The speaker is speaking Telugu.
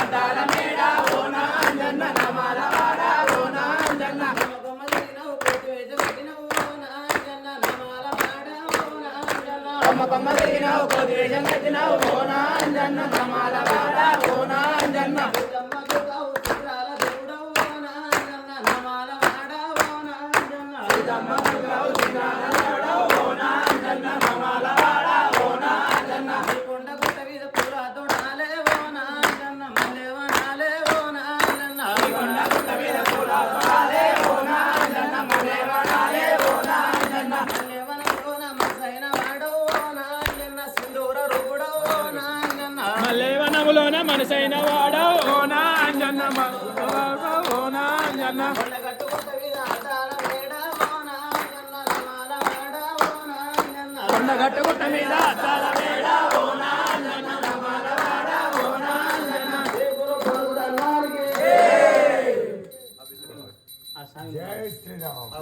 అద్దాల మేడ ఓనా అంజన్న నమాల వాడ ఓనా అంజన్న కొమ్మ తిరిగినావు కోతి వేషం కట్టినావు ఓనా అంజన్న నమాల వాడ ఓనా అంజన్న మల్లేవనములోన మనసైన వాడ ఓనా అంజన్న ఓనా అంజన్న కొండగట్టుగుట్ట మీద అద్దాల మేడ ఓనా అంజన్న నమాల వాడ ఓనా అంజన్న జై శ్రీరామ్.